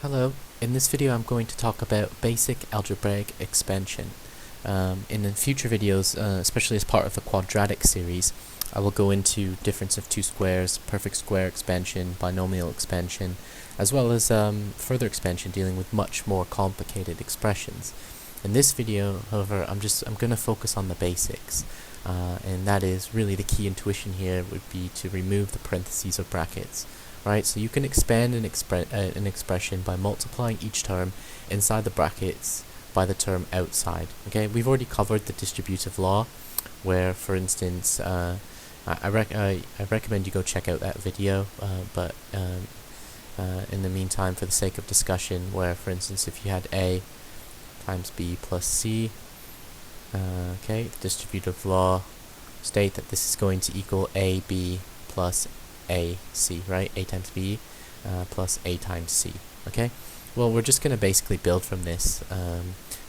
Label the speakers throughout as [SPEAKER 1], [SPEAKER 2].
[SPEAKER 1] Hello, in this video I'm going to talk about basic algebraic expansion. In the future videos, especially as part of the quadratic series, I will go into difference of two squares, perfect square expansion, binomial expansion, as well as further expansion dealing with much more complicated expressions. In this video, however, I'm going to focus on the basics, and that is really the key intuition here would be to remove the parentheses or brackets. Right, so you can expand an expression by multiplying each term inside the brackets by the term outside. Okay, we've already covered the distributive law, where, for instance, I recommend you go check out that video. But in the meantime, for the sake of discussion, where, for instance, if you had A times B plus C, okay, the distributive law state that this is going to equal AB plus AC, right? A times B plus A times C. Okay, well, we're just going to basically build from this.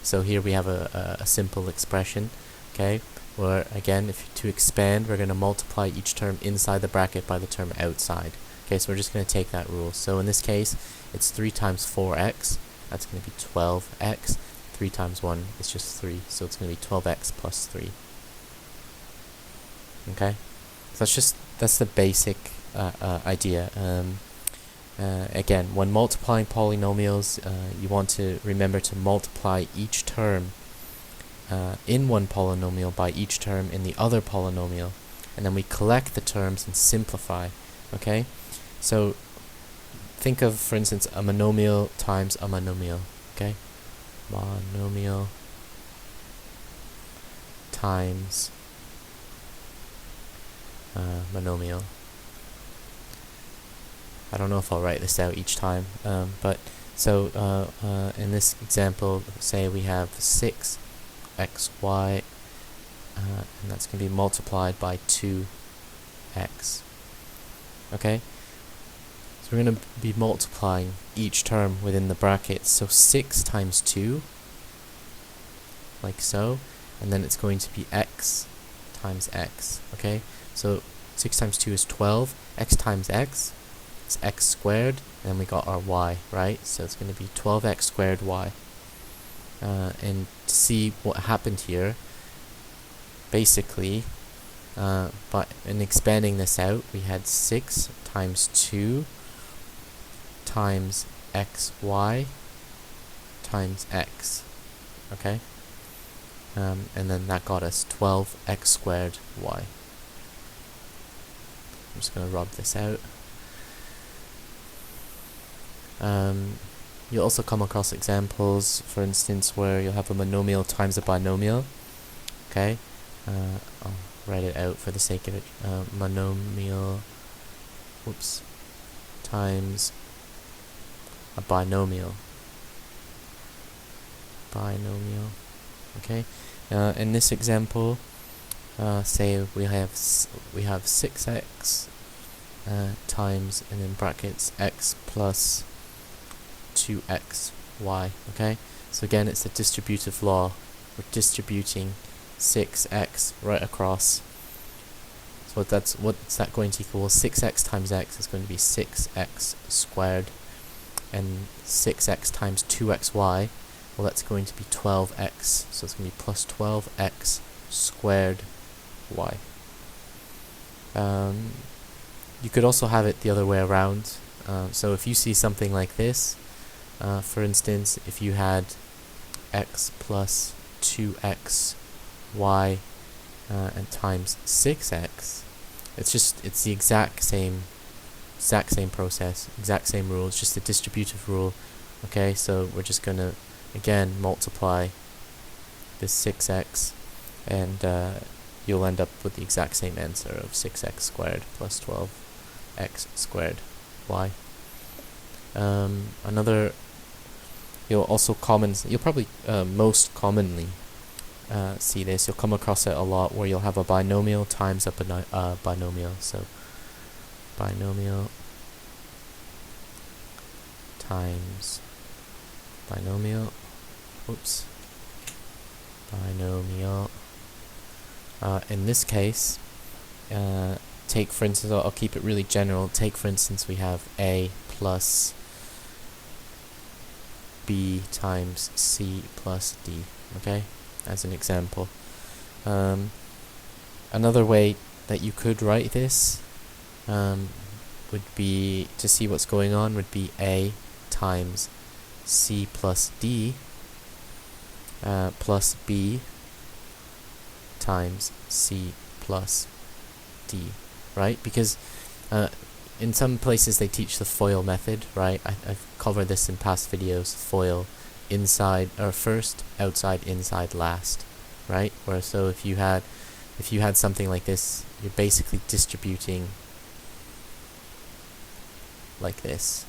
[SPEAKER 1] So here we have a simple expression, okay, where again, if to expand, we're going to multiply each term inside the bracket by the term outside. Okay, so we're just going to take that rule. So in this case, it's 3 times 4x, that's going to be 12x. 3 times 1 is just 3, so it's going to be 12x plus 3. Okay, so that's the basic idea. Again, when multiplying polynomials, you want to remember to multiply each term in one polynomial by each term in the other polynomial, and then we collect the terms and simplify. Okay, so think of, for instance, a monomial times a monomial. Okay, monomial times monomial. I don't know if I'll write this out each time, but so in this example, say we have 6xy, and that's going to be multiplied by 2x. Okay, so we're going to be multiplying each term within the brackets. So 6 times 2, like so, and then it's going to be x times x. Okay, so 6 times 2 is 12, x times x, x squared, and we got our y, right? So it's going to be 12x squared y. And to see what happened here, basically, in expanding this out, we had 6 times 2 times xy times x, okay? And then that got us 12x squared y. I'm just going to rub this out. You'll also come across examples, for instance, where you'll have a monomial times a binomial. Okay, I'll write it out for the sake of it. Monomial, times a binomial. Okay, in this example, say we have 6x times, and in brackets, x plus 2xy. Okay, so again, it's the distributive law. We're distributing 6x right across. So what's that going to equal? 6x times x is going to be 6x squared, and 6x times 2xy, well, that's going to be 12x. So it's going to be plus 12x squared y. You could also have it the other way around. So if you see something like this, for instance, if you had x plus 2x y and times 6x, it's the exact same process, exact same rule. It's just the distributive rule. Okay, so we're just gonna again multiply this 6x, and you'll end up with the exact same answer of 6x squared plus 12x squared y. Another, you'll probably most commonly see this. You'll come across it a lot, where you'll have a binomial times a binomial. So binomial times binomial. Binomial. In this case, take, for instance, I'll keep it really general. Take, for instance, we have a plus b times c plus d, okay, as an example. Another way that you could write this would be, to see what's going on, would be a times c plus d plus b times c plus d, right? Because in some places they teach the FOIL method, right? I've covered this in past videos. FOIL, inside or first, outside, inside, last, right? Where so if you had something like this, you're basically distributing like this.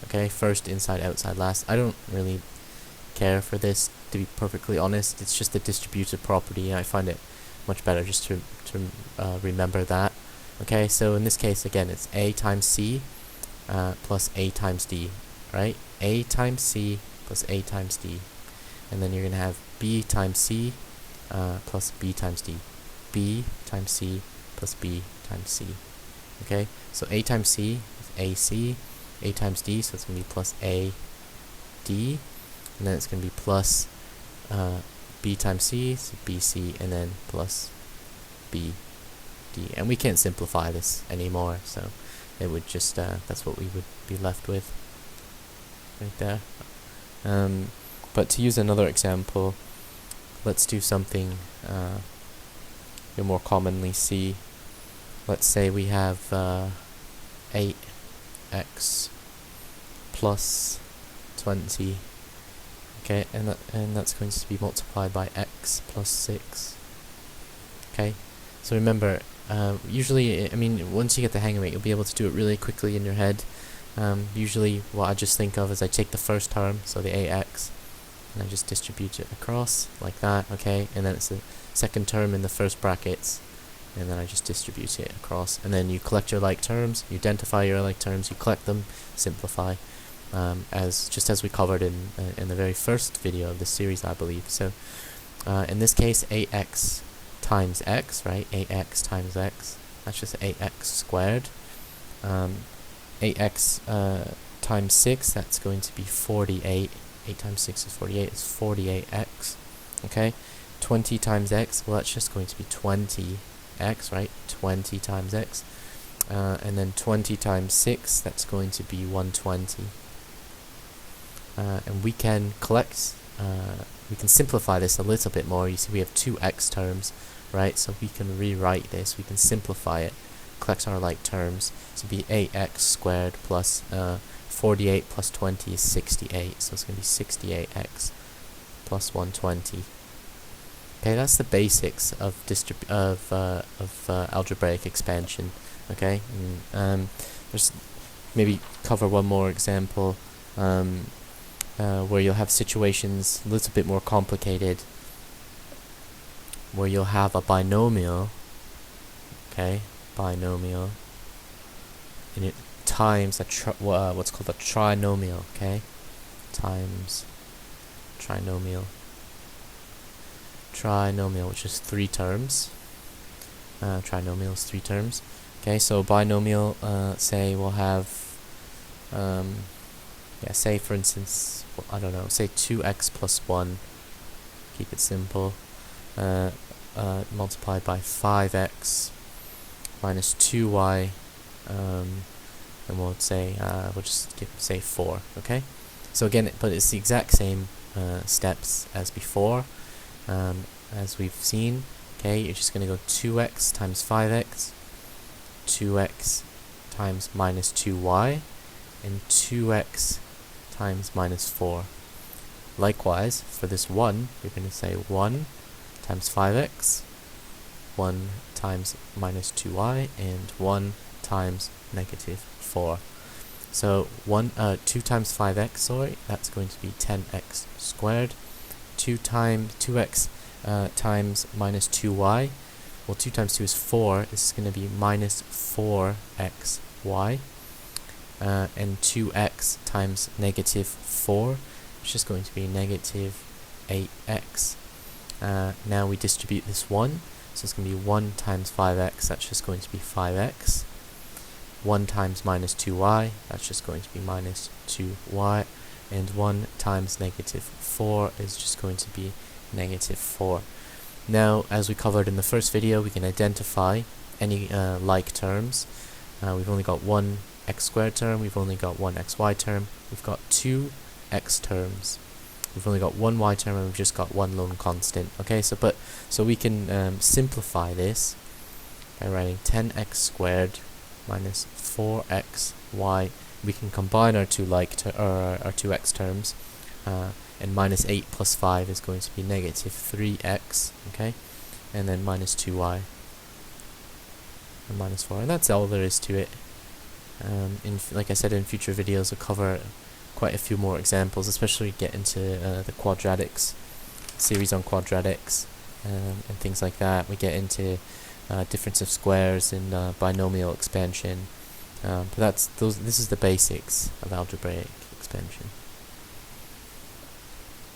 [SPEAKER 1] Okay, first, inside, outside, last. I don't really care for this, to be perfectly honest. It's just a distributive property, and I find it much better just to remember that. Okay, so in this case, again, it's a times c plus a times d, right? A times c plus a times d. And then you're going to have b times c plus b times d. B times c plus b times c. Okay, so a times c is ac, a times d, so it's going to be plus a d, and then it's going to be plus b times c, so bc, and then plus b d. And we can't simplify this anymore, so it would just, that's what we would be left with right there. But to use another example, let's do something you'll more commonly see. Let's say we have 8x plus 20, okay, and that's going to be multiplied by x plus 6. Okay, so remember, usually, I mean, once you get the hang of it, you'll be able to do it really quickly in your head. Usually what I just think of is I take the first term, so the 8x, and I just distribute it across like that, okay, and then it's the second term in the first brackets, and then I just distribute it across, and then you collect your like terms, you identify your like terms, you collect them, simplify, as we covered in the very first video of this series, I believe. So in this case, 8x times x, right? 8x times x, that's just 8x squared. 8x times 6, that's going to be 48. 8 times 6 is 48, it's 48x, okay? 20 times x, well, that's just going to be 20x, right? 20 times x. And then 20 times 6, that's going to be 120. And we can collect, we can simplify this a little bit more. You see we have two x terms, right? So we can rewrite this, we can simplify it, collect our like terms. So it'll be 8x squared plus 48 plus 20 is 68, so it's going to be 68x plus 120. Okay, that's the basics of algebraic expansion. Okay, and there's maybe cover one more example where you'll have situations a little bit more complicated, where you'll have a binomial. Okay, binomial, and it times what's called a trinomial. Okay, times trinomial, which is 3 terms. Trinomial is 3 terms. Okay, so binomial, say we'll have, say for instance, I don't know, say 2x plus 1, keep it simple, multiplied by 5x minus 2y, and we'll say, we'll just say 4, okay? So again, but it's the exact same steps as before, as we've seen. Okay, you're just going to go 2x times 5x, 2x times minus 2y, and 2x times minus 4. Likewise, for this 1, you're going to say 1 times 5x, 1 times minus 2y, and 1 times negative 4. So 2 times 5x, sorry, that's going to be 10x squared. 2x times minus 2y, well, 2 times 2 is 4, this is going to be minus 4xy, and 2x times negative 4, it's just going to be negative 8x. Now we distribute this 1, so it's going to be 1 times 5x, that's just going to be 5x. 1 times minus 2y, that's just going to be minus 2y, and 1 times negative 4 is just going to be negative 4. Now, as we covered in the first video, we can identify any like terms. We've only got one x squared term, we've only got one xy term, we've got two x terms, we've only got one y term, and we've just got one lone constant. Okay, so we can simplify this by writing 10x squared minus 4xy. We can combine our our two x terms, and minus 8 plus 5 is going to be negative 3x, okay, and then minus 2y and minus 4, and that's all there is to it. Like I said, in future videos we'll cover quite a few more examples, especially get into the quadratics, series on quadratics, and things like that. We get into difference of squares and binomial expansion, but this is the basics of algebraic expansion.